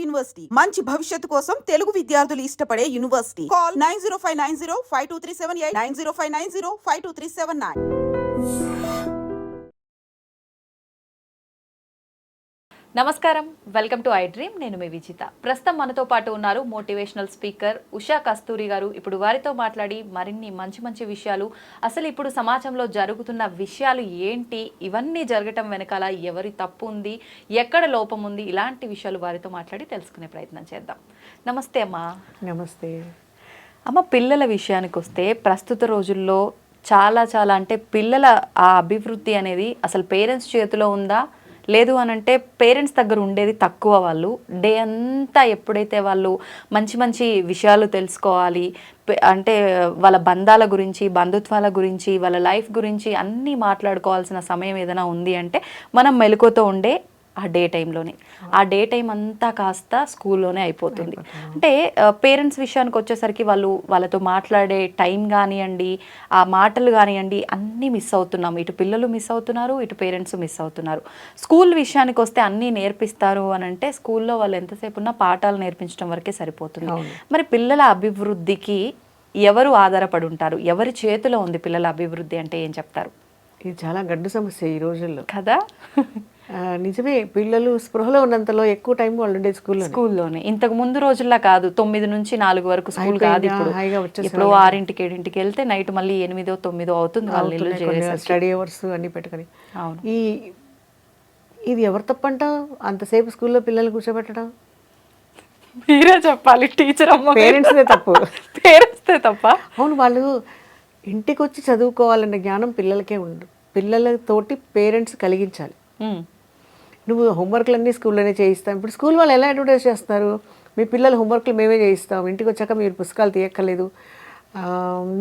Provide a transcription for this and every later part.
University మంచి భవిష్యత్తు కోసం తెలుగు విద్యార్థులు ఇష్టపడే యూనివర్సిటీ. కాల్ 9059052378 9059052379. నమస్కారం, వెల్కమ్ టు ఐ డ్రీమ్. నేను మీ విజిత. ప్రస్తుతం మనతో పాటు ఉన్నారు మోటివేషనల్ స్పీకర్ ఉషా కస్తూరి గారు. ఇప్పుడు వారితో మాట్లాడి మరిన్ని మంచి మంచి విషయాలు, అసలు ఇప్పుడు సమాజంలో జరుగుతున్న విషయాలు ఏంటి, ఇవన్నీ జరగటం వెనకాల ఎవరి తప్పు ఉంది, ఎక్కడ లోపం ఉంది, ఇలాంటి విషయాలు వారితో మాట్లాడి తెలుసుకునే ప్రయత్నం చేద్దాం. నమస్తే అమ్మా. నమస్తే అమ్మ. పిల్లల విషయానికి వస్తే ప్రస్తుత రోజుల్లో చాలా అంటే పిల్లల ఆ అభివృద్ధి అనేది అసలు పేరెంట్స్ చేతిలో ఉందా, లేదు అని అంటే పేరెంట్స్ దగ్గర ఉండేది తక్కువ. వాళ్ళు డే అంతా ఎప్పుడైతే వాళ్ళు మంచి మంచి విషయాలు తెలుసుకోవాలి అంటే వాళ్ళ బంధాల గురించి, బంధుత్వాల గురించి, వాళ్ళ లైఫ్ గురించి అన్నీ మాట్లాడుకోవాల్సిన సమయం ఏదైనా ఉంది అంటే మనం మెలకువతో ఉండే ఆ డే టైంలోనే. ఆ డే టైం అంతా కాస్త స్కూల్లోనే అయిపోతుంది. అంటే పేరెంట్స్ విషయానికి వచ్చేసరికి వాళ్ళతో మాట్లాడే టైం కానివ్వండి, ఆ మాటలు కానివ్వండి, అన్నీ మిస్ అవుతున్నాం. ఇటు పిల్లలు మిస్ అవుతున్నారు, ఇటు పేరెంట్స్ మిస్ అవుతున్నారు. స్కూల్ విషయానికి వస్తే అన్నీ నేర్పిస్తారు అని అంటే స్కూల్లో వాళ్ళు ఎంతసేపు ఉన్నా పాఠాలు నేర్పించడం వరకే సరిపోతుంది. మరి పిల్లల అభివృద్ధికి ఎవరు ఆధారపడి ఉంటారు? ఎవరి చేతిలో ఉంది పిల్లల అభివృద్ధి అంటే ఏం చెప్తారు? ఇది చాలా గడ్డు సమస్య ఈ రోజుల్లో కదా. నిజమే. పిల్లలు స్పృహలో ఉన్నంతలో ఎక్కువ టైం వాళ్ళు ఉండేది స్కూల్లోనే. ఇంతకు ముందు రోజుల్లో కాదు, 9 నుంచి 4 వరకు స్కూల్ కాదు. ఇప్పుడు 6కి 7కి వెళ్తే నైట్ మళ్ళీ 8, 9 అవుతుంది వాళ్ళు స్టడీ అవర్స్ అన్ని పెట్టుకొని. ఇది ఎవరు తప్పంట అంతసేపు స్కూల్లో పిల్లల్ని కూర్చోబెట్టడం? మీరే చెప్పాలి. టీచర్ అమ్మ, పేరెంట్స్దే తప్పు. పేరెంట్స్దే తప్ప. అవును, వాళ్ళు ఇంటికి వచ్చి చదువుకోవాలన్న జ్ఞానం పిల్లలకే ఉండదు. పిల్లలతోటి పేరెంట్స్ కలిగించాలి. నువ్వు హోంవర్క్లు అన్నీ స్కూల్లోనే చేయిస్తాం. ఇప్పుడు స్కూల్ వాళ్ళు ఎలా అడ్వర్టైజ్ చేస్తున్నారు, మీ పిల్లల హోంవర్క్లు మేమే చేయిస్తాం, ఇంటికి వచ్చాక మీరు పుస్తకాలు తీయక్కర్లేదు,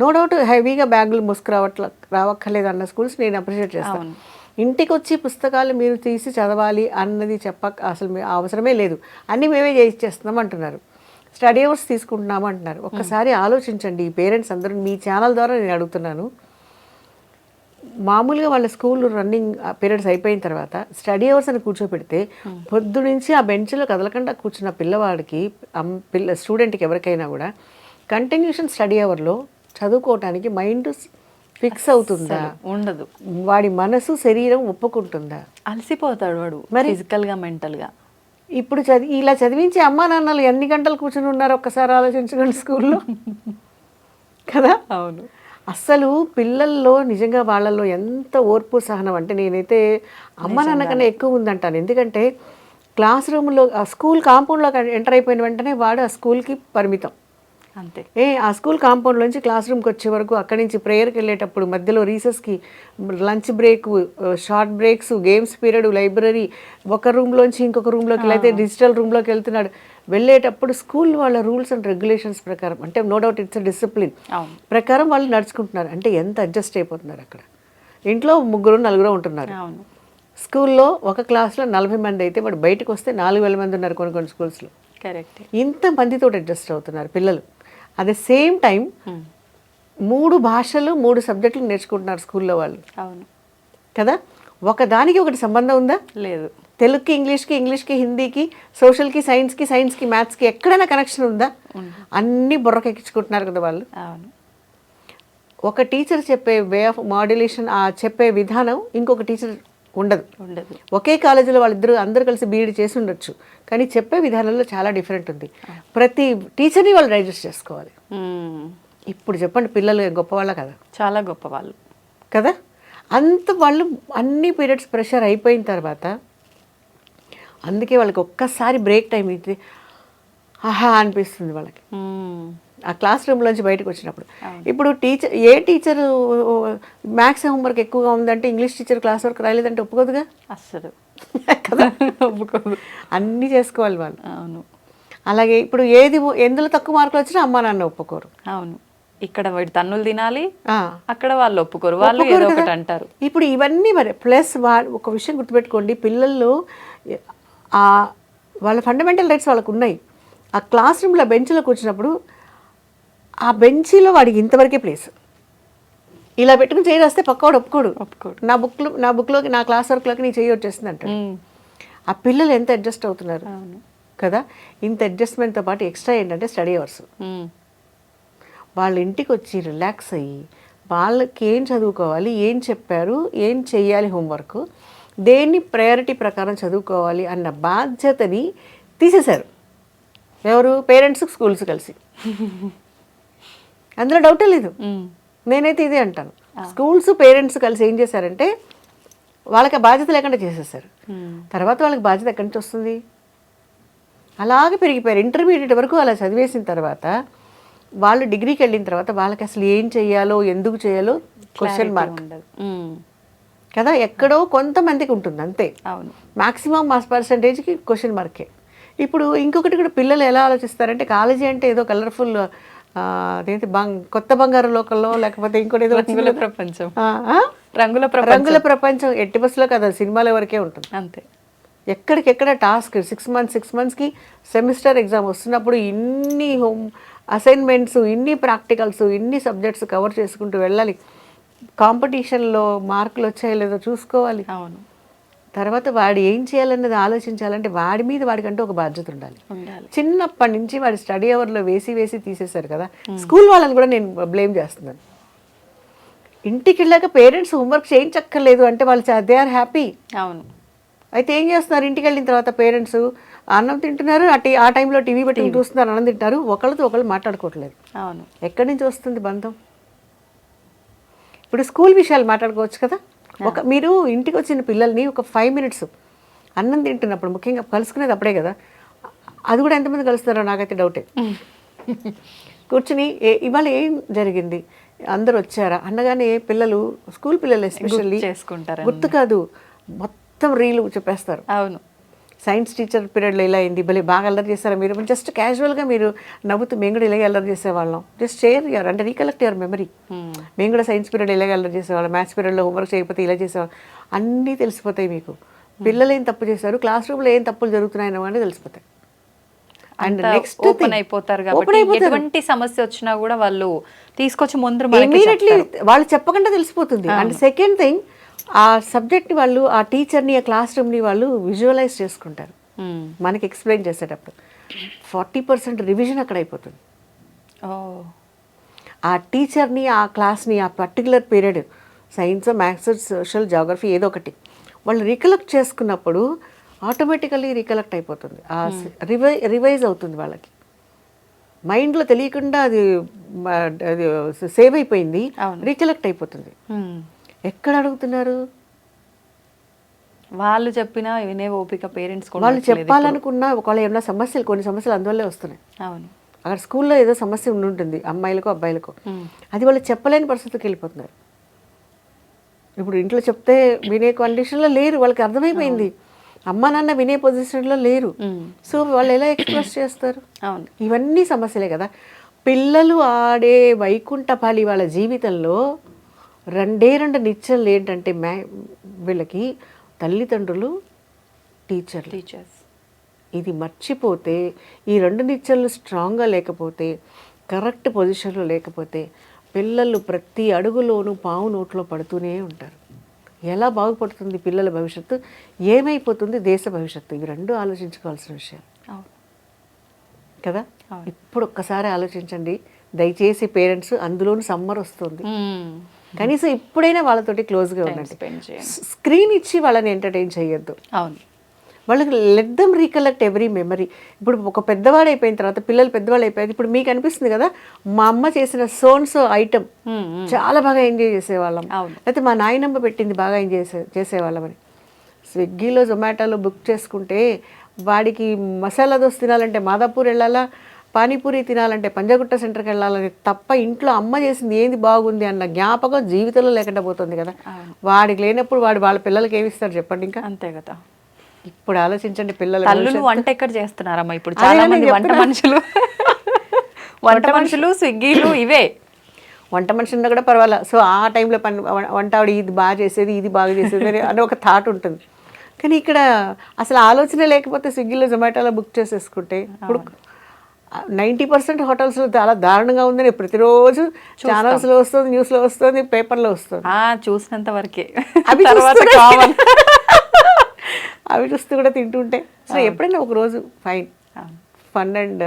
నో డౌట్ హెవీగా బ్యాగులు రావక్కర్లేదు అన్న స్కూల్స్ నేను అప్రిషియేట్ చేస్తాను. ఇంటికి వచ్చి పుస్తకాలు మీరు తీసి చదవాలి అన్నది అసలు అవసరమే లేదు, అన్నీ మేమే చేయిచ్చేస్తున్నాం అంటున్నారు. స్టడీ అవర్స్ తీసుకుంటున్నాము అంటున్నారు. ఒక్కసారి ఆలోచించండి ఈ పేరెంట్స్ అందరూ. మీ ఛానల్ ద్వారా నేను అడుగుతున్నాను, మామూలుగా వాళ్ళ స్కూల్ రన్నింగ్ పీరియడ్స్ అయిపోయిన తర్వాత స్టడీ అవర్స్ అని కూర్చోపెడితే పొద్దు నుంచి ఆ బెంచ్లో కదలకుండా కూర్చున్న పిల్లవాడికి స్టూడెంట్కి ఎవరికైనా కూడా కంటిన్యూషన్ స్టడీ అవర్లో చదువుకోవటానికి మైండ్ ఫిక్స్ అవుతుందా? ఉండదు. వాడి మనసు శరీరం ఒప్పుకుంటుందా? అలసిపోతాడు వాడు, మరి ఫిజికల్గా మెంటల్గా. ఇప్పుడు ఇలా చదివించే అమ్మా నాన్నలు ఎన్ని గంటలు కూర్చుని ఉన్నారు ఒక్కసారి ఆలోచించకండి స్కూల్లో కదా. అవును. అస్సలు పిల్లల్లో నిజంగా వాళ్ళల్లో ఎంత ఓర్పు సహనం అంటే నేనైతే అమ్మ నాన్న కన్నా ఎక్కువ ఉందంటాను. ఎందుకంటే క్లాస్ రూమ్లో ఆ స్కూల్ కాంపౌండ్లో ఎంటర్ అయిపోయిన వెంటనే వాడు ఆ స్కూల్కి పరిమితం. అంతే. ఆ స్కూల్ కాంపౌండ్లోంచి క్లాస్ రూమ్కి వచ్చే వరకు, అక్కడి నుంచి ప్రేయర్కి వెళ్ళేటప్పుడు, మధ్యలో రీసెస్కి, lunch break, short breaks, games period, library, ఒక రూమ్లోంచి ఇంకొక రూమ్లోకి, లేకపోతే డిజిటల్ రూమ్లోకి వెళ్తున్నాడు. వెళ్ళేటప్పుడు స్కూల్ వాళ్ళ రూల్స్ అండ్ రెగ్యులేషన్స్ ప్రకారం, అంటే నో డౌట్ ఇట్స్ డిసిప్లిన్ ప్రకారం వాళ్ళు నడుచుకుంటున్నారు. అంటే ఎంత అడ్జస్ట్ అయిపోతున్నారు. అక్కడ ఇంట్లో 3, 4 ఉంటున్నారు. స్కూల్లో ఒక క్లాస్లో 40 మంది అయితే వాడు బయటకు వస్తే 4000 మంది ఉన్నారు కొన్ని స్కూల్స్లో. కరెక్ట్. ఇంతమందితో అడ్జస్ట్ అవుతున్నారు పిల్లలు. అట్ ద సేమ్ టైం 3 భాషలు 3 సబ్జెక్టులు నేర్చుకుంటున్నారు స్కూల్లో వాళ్ళు. అవును కదా. ఒకదానికి ఒకటి సంబంధం ఉందా? లేదు. తెలుగుకి ఇంగ్లీష్కి, ఇంగ్లీష్కి హిందీకి, సోషల్కి సైన్స్కి, సైన్స్కి మ్యాథ్స్కి ఎక్కడైనా కనెక్షన్ ఉందా? అన్నీ బుర్రకెక్కించుకుంటున్నారు కదా వాళ్ళు. ఒక టీచర్ చెప్పే వే ఆఫ్ మాడ్యులేషన్, ఆ చెప్పే విధానం ఇంకొక టీచర్ ఉండదు. ఒకే కాలేజీలో వాళ్ళిద్దరు అందరూ కలిసి బీఈడి చేసి ఉండొచ్చు, కానీ చెప్పే విధానంలో చాలా డిఫరెంట్ ఉంది. ప్రతి టీచర్ని వాళ్ళు డైజెస్ట్ చేసుకోవాలి. ఇప్పుడు చెప్పండి, పిల్లలు గొప్పవాళ్ళ కదా? చాలా గొప్పవాళ్ళు కదా. అంత వాళ్ళు అన్ని పీరియడ్స్ ప్రెషర్ అయిపోయిన తర్వాత, అందుకే వాళ్ళకి ఒక్కసారి బ్రేక్ టైం అయితే ఆహా అనిపిస్తుంది వాళ్ళకి ఆ క్లాస్ రూమ్లోంచి బయటకు వచ్చినప్పుడు. ఇప్పుడు టీచరు మ్యాథ్స్ హోంవర్క్ ఎక్కువగా ఉందంటే ఇంగ్లీష్ టీచర్ క్లాస్ వర్క్ రాలేదంటే ఒప్పుకోదుగా అస్సలు కదా. ఒప్పుకోదు. అన్నీ చేసుకోవాలి వాళ్ళు. అవును. అలాగే ఇప్పుడు ఎందులో తక్కువ మార్కులు వచ్చినా అమ్మా నాన్న ఒప్పుకోరు. అవును. ఇక్కడ వాడి తన్నులు తినాలి, అక్కడ వాళ్ళు ఒప్పుకోరు, వాళ్ళు ఏదో ఒకటి అంటారు. ఇప్పుడు ఇవన్నీ మరి ప్లస్ ఒక విషయం గుర్తుపెట్టుకోండి, పిల్లల్లో వాళ్ళ ఫండమెంటల్ రైట్స్ వాళ్ళకు ఉన్నాయి. ఆ క్లాస్ రూమ్లో బెంచ్లో కూర్చున్నప్పుడు ఆ బెంచీలో వాడికి ఇంతవరకే ప్లేస్. ఇలా పెట్టుకుని చేయి రాస్తే పక్కవాడు ఒప్పుకోడు. నా బుక్లోకి, నా క్లాస్ వర్క్లోకి నీ చేయి వచ్చేస్తుంది అంటాడు. ఆ పిల్లలు ఎంత అడ్జస్ట్ అవుతున్నారు. కదా. ఇంత అడ్జస్ట్మెంట్తో పాటు ఎక్స్ట్రా ఏంటంటే స్టడీ అవర్స్. వాళ్ళ ఇంటికి వచ్చి రిలాక్స్ అయ్యి వాళ్ళకి ఏం చదువుకోవాలి, ఏం చెప్పారు, ఏం చెయ్యాలి, హోంవర్క్ దేన్ని ప్రయారిటీ ప్రకారం చదువుకోవాలి అన్న బాధ్యతని తీసేశారు. ఎవరు? పేరెంట్స్, స్కూల్స్ కలిసి. అందులో డౌటే లేదు. నేనైతే ఇదే అంటాను. స్కూల్స్ పేరెంట్స్ కలిసి ఏం చేశారంటే వాళ్ళకి ఆ బాధ్యత లేకుండా చేసేసారు. తర్వాత వాళ్ళకి బాధ్యత ఎక్కడి నుంచి వస్తుంది? అలాగే పెరిగిపోయారు. ఇంటర్మీడియట్ వరకు అలా చదివేసిన తర్వాత వాళ్ళు డిగ్రీకి వెళ్ళిన తర్వాత వాళ్ళకి అసలు ఏం చేయాలో, ఎందుకు చేయాలో క్వశ్చన్ మార్క్ కదా. ఎక్కడో కొంతమందికి ఉంటుంది అంతే. మ్యాక్సిమం మాస్ పర్సంటేజ్కి క్వశ్చన్ మార్కే. ఇప్పుడు ఇంకొకటి కూడా పిల్లలు ఎలా ఆలోచిస్తారంటే కాలేజీ అంటే ఏదో కలర్ఫుల్ అదేంటి కొత్త బంగారు లోకంలో, లేకపోతే ఇంకోటి ఏదో ప్రపంచం, రంగుల ప్రపంచం. ఎట్టి బస్సులో కదా, సినిమాల వరకే ఉంటుంది అంతే. ఎక్కడికెక్కడ టాస్క్ 6 monthsకి సెమిస్టర్ ఎగ్జామ్ వస్తున్నప్పుడు ఇన్ని హోమ్ అసైన్మెంట్స్, ఇన్ని ప్రాక్టికల్స్, ఇన్ని సబ్జెక్ట్స్ కవర్ చేసుకుంటూ వెళ్ళాలి. కాంపిటీషన్లో మార్కులు వచ్చాయో లేదో చూసుకోవాలి. అవును. తర్వాత వాడు ఏం చేయాలన్నది ఆలోచించాలంటే వాడి మీద వాడికంటూ ఒక బాధ్యత ఉండాలి. చిన్నప్పటి నుంచి వాడి స్టడీ అవర్లో వేసి తీసేశారు కదా. స్కూల్ వాళ్ళని కూడా నేను బ్లేమ్ చేస్తున్నాను. ఇంటికి వెళ్ళాక పేరెంట్స్ హోంవర్క్ చేయించక్కర్లేదు అంటే వాళ్ళు దే ఆర్ హ్యాపీ. అవును. అయితే ఏం చేస్తున్నారు? ఇంటికి వెళ్ళిన తర్వాత పేరెంట్స్ అన్నం తింటున్నారు, ఆ టైంలో టీవీ పెట్టుకుని చూస్తున్నారు, అన్నం తింటారు, ఒకళ్ళతో ఒకళ్ళు మాట్లాడుకోవట్లేదు. అవును. ఎక్కడి నుంచి వస్తుంది బంధం? ఇప్పుడు స్కూల్ విషయాలు మాట్లాడుకోవచ్చు కదా. మీరు ఇంటికి వచ్చిన పిల్లల్ని ఒక 5 minutes అన్నం తింటున్నప్పుడు, ముఖ్యంగా కలుసుకునేది అప్పుడే కదా, అది కూడా ఎంతమంది కలుస్తారో నాకైతే డౌటే. కూర్చుని ఇవాళ ఏం జరిగింది, అందరు వచ్చారా అన్నగానే పిల్లలు, స్కూల్ పిల్లలు ఎస్పెషల్లీ గుర్తు కాదు, మొత్తం రీలు చెప్పేస్తారు. అవును. సైన్స్ టీచర్ పీరియడ్లో ఇలా అయింది, భలే బాగా అల్లరి చేస్తారా మీరు, జస్ట్ క్యాజువల్గా మీరు నవ్వుతూ మేము కూడా ఇలాగే అల్లరి చేసేవాళ్ళం, జస్ట్ షేర్ యువర్ అంటే రీకలెక్ట్ యువర్ మెమరీ. మేము కూడా సైన్స్ పీరియడ్ ఇలాగే అల్లరి చేసేవాళ్ళం, మ్యాథ్స్ పీరియడ్లో హోంవర్క్ చేయకపోతే ఇలా చేసేవాళ్ళం, అన్నీ తెలిసిపోతాయి మీకు. పిల్లలు ఏం తప్పు చేశారు, క్లాస్ రూమ్లో ఏం తప్పులు జరుగుతున్నాయని అనేది తెలిసిపోతాయి. అండ్ నెక్స్ట్ ఓపెన్ అయిపోతారు కాబట్టి ఎటువంటి సమస్య వచ్చినా కూడా వాళ్ళు తీసుకొచ్చి ముందు ఇమీడియట్లీ వాళ్ళు చెప్పకుండా తెలిసిపోతుంది. అండ్ సెకండ్ థింగ్, ఆ సబ్జెక్ట్ని వాళ్ళు, ఆ టీచర్ని, ఆ క్లాస్ రూమ్ని వాళ్ళు విజువలైజ్ చేసుకుంటారు. మనకి ఎక్స్ప్లెయిన్ చేసేటప్పుడు 40% రివిజన్ అక్కడ అయిపోతుంది. ఆ టీచర్ని, ఆ క్లాస్ని, ఆ particular period science, maths, social, geography ఏదో ఒకటి వాళ్ళు రికలెక్ట్ చేసుకున్నప్పుడు ఆటోమేటికల్లీ రికలెక్ట్ అయిపోతుంది. రివైజ్ అవుతుంది వాళ్ళకి మైండ్లో తెలియకుండా, అది సేవ్ అయిపోయింది, రికలెక్ట్ అయిపోతుంది. ఎక్కడ అడుగుతున్నారు? వాళ్ళు చెప్పినా వినే ఓపిక పేరెంట్స్ వాళ్ళు చెప్పాలనుకున్నా ఒకవేళ ఏమైనా సమస్యలు, కొన్ని సమస్యలు అందువల్లే వస్తున్నాయి. అవును. అక్కడ స్కూల్లో ఏదో సమస్య ఉండుంటుంది అమ్మాయిలకో అబ్బాయిలకో, అది వాళ్ళు చెప్పలేని పరిస్థితికి వెళ్ళిపోతున్నారు. ఇప్పుడు ఇంట్లో చెప్తే వినే కండిషన్లో లేరు, వాళ్ళకి అర్థమైపోయింది, అమ్మ నాన్న వినే పొజిషన్లో లేరు. సో వాళ్ళు ఎలా ఎక్స్ప్రెస్ చేస్తారు? అవును. ఇవన్నీ సమస్యలే కదా. పిల్లలు ఆడే వైకుంఠపాలి వాళ్ళ జీవితంలో 2 నిత్యాలు ఏంటంటే వీళ్ళకి తల్లిదండ్రులు, టీచర్స్. ఇది మర్చిపోతే, ఈ 2 నిత్యాలు స్ట్రాంగ్గా లేకపోతే, కరెక్ట్ పొజిషన్లో లేకపోతే పిల్లలు ప్రతి అడుగులోనూ పావు నోట్లో పడుతూనే ఉంటారు. ఎలా బాగుపడుతుంది పిల్లల భవిష్యత్తు, ఏమైపోతుంది దేశ భవిష్యత్తు? ఇవి 2 ఆలోచించుకోవాల్సిన విషయాలు కదా. ఇప్పుడు ఒక్కసారి ఆలోచించండి దయచేసి పేరెంట్స్. అందులోనూ సమ్మర్ వస్తుంది, కనీసం ఇప్పుడైనా వాళ్ళతోటి క్లోజ్గా ఉండండి. స్క్రీన్ ఇచ్చి వాళ్ళని ఎంటర్టైన్ చేయొద్దు. అవును. వాళ్ళకి let them recollect every memory. ఇప్పుడు ఒక పెద్దవాడు అయిపోయిన తర్వాత, పిల్లలు పెద్దవాళ్ళు అయిపోయారు, ఇప్పుడు మీకు అనిపిస్తుంది కదా, మా అమ్మ చేసిన సోన్సో ఐటమ్ చాలా బాగా ఎంజాయ్ చేసేవాళ్ళం, అయితే మా నాయనమ్మ పెట్టింది బాగా ఎంజాయ్ చేసేవాళ్ళమని. స్విగ్గీలో, జొమాటోలో బుక్ చేసుకుంటే వాడికి మసాలా దోశ తినాలంటే మాదాపూర్ వెళ్ళాలా, పానీపూరి తినాలంటే పంజాగుట్ట సెంటర్కి వెళ్ళాలని తప్ప ఇంట్లో అమ్మ చేసింది ఏంది బాగుంది అన్న జ్ఞాపకం జీవితంలో లేకుండా పోతుంది కదా. వాడికి లేనప్పుడు వాడు వాళ్ళ పిల్లలకి ఏమి ఇస్తారు చెప్పండి? ఇంకా అంతే కదా. ఇప్పుడు ఆలోచించండి, పిల్లలు వంట ఎక్కడ చేస్తున్నారమ్మా ఇప్పుడు? చాలా మంది వంట మనుషులు స్విగ్గీలు ఇవే. వంట మనిషి ఉన్నా కూడా పర్వాలేదు, సో ఆ టైంలో వంట ఆవిడ ఇది బాగా చేసేది, ఇది బాగా చేసేది అని ఒక థాట్ ఉంటుంది. కానీ ఇక్కడ అసలు ఆలోచన లేకపోతే స్విగ్గీలో, జొమాటోలో బుక్ చేసేసుకుంటే, ఇప్పుడు 90% హోటల్స్లో చాలా దారుణంగా ఉందని ప్రతిరోజు ఛానల్స్లో వస్తుంది, న్యూస్లో వస్తుంది, పేపర్లో వస్తుంది. చూసినంత వరకే, అవి అవి చూస్తూ కూడా తింటుంటే సో ఎప్పుడైనా ఒక రోజు fine, fun and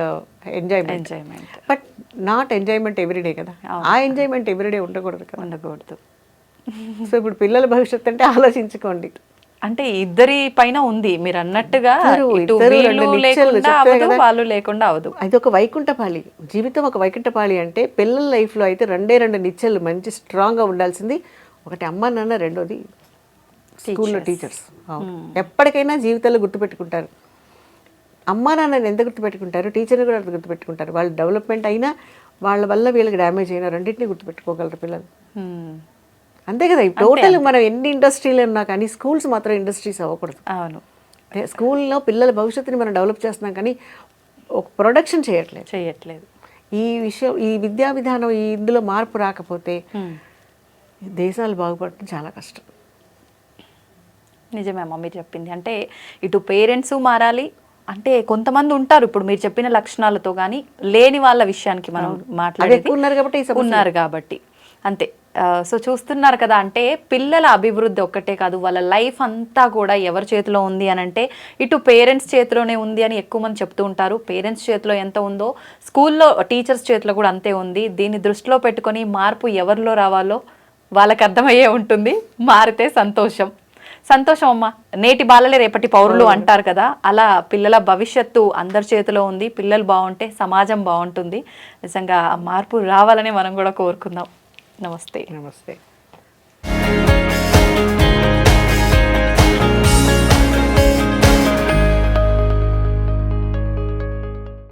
enjoyment. Enjoyment but not enjoyment everyday కదా, ఆ ఎంజాయ్మెంట్ ఎవ్రీడే ఉండకూడదు కదా. ఉండకూడదు. సో ఇప్పుడు పిల్లల భవిష్యత్తు అంటే ఆలోచించుకోండి. అంటే ఇద్దరి పైన ఉంది మీరు అన్నట్టుగా, ఇటు ఇద్దరు వీళ్ళు రెండు నిత్యాలు లేకుండా చెప్తారు అవదు, కదా. వాళ్ళు లేకుండా అవదు. అది ఒక వైకుంఠపాళి, జీవితం ఒక వైకుంఠపాళి. అంటే పిల్లల లైఫ్లో అయితే రెండు నిత్యాలు మంచి స్ట్రాంగ్గా ఉండాల్సింది. ఒకటి అమ్మ నాన్న, రెండోది స్కూల్లో టీచర్స్. ఎప్పటికైనా జీవితాల్లో గుర్తుపెట్టుకుంటారు. అమ్మా నాన్నని ఎంత గుర్తుపెట్టుకుంటారు, టీచర్ని కూడా అంత గుర్తుపెట్టుకుంటారు. వాళ్ళ డెవలప్మెంట్ అయినా వాళ్ళ వల్ల వీళ్ళకి డ్యామేజ్ అయినా రెండింటినీ గుర్తుపెట్టుకోగలరు పిల్లలు. అంతే కదా. టోటల్ మనం ఎన్ని ఇండస్ట్రీలు ఉన్నా కానీ స్కూల్స్ మాత్రం ఇండస్ట్రీస్ అవ్వకూడదు. అవును, స్కూల్లో పిల్లల భవిష్యత్తుని మనం డెవలప్ చేస్తున్నాం కానీ ఒక ప్రొడక్షన్ చేయట్లేదు. ఈ విషయం, ఈ విద్యా విధానం, ఈ ఇందులో మార్పు రాకపోతే దేశాలు బాగుపడటం చాలా కష్టం. నిజమే అమ్మ మీరు చెప్పింది. అంటే ఇటు పేరెంట్స్ మారాలి, అంటే కొంతమంది ఉంటారు ఇప్పుడు మీరు చెప్పిన లక్షణాలతో, కానీ లేని వాళ్ళ విషయానికి మనం మాట్లాడేది ఉన్నారు కాబట్టి అంతే. సో చూస్తున్నారు కదా, అంటే పిల్లల అభివృద్ధి ఒక్కటే కాదు, వాళ్ళ లైఫ్ అంతా కూడా ఎవరి చేతిలో ఉంది అని అంటే ఇటు పేరెంట్స్ చేతిలోనే ఉంది అని ఎక్కువ మంది చెప్తూ ఉంటారు. పేరెంట్స్ చేతిలో ఎంత ఉందో స్కూల్లో టీచర్స్ చేతిలో కూడా అంతే ఉంది. దీన్ని దృష్టిలో పెట్టుకొని మార్పు ఎవరిలో రావాలో వాళ్ళకి అర్థమయ్యే ఉంటుంది. మారితే సంతోషం. సంతోషం అమ్మ. నేటి బాలలే రేపటి పౌరులు అంటారు కదా, అలా పిల్లల భవిష్యత్తు అందరి చేతిలో ఉంది. పిల్లలు బాగుంటే సమాజం బాగుంటుంది. నిజంగా ఆ మార్పు రావాలని మనం కూడా కోరుకుందాం. నమస్తే. నమస్తే.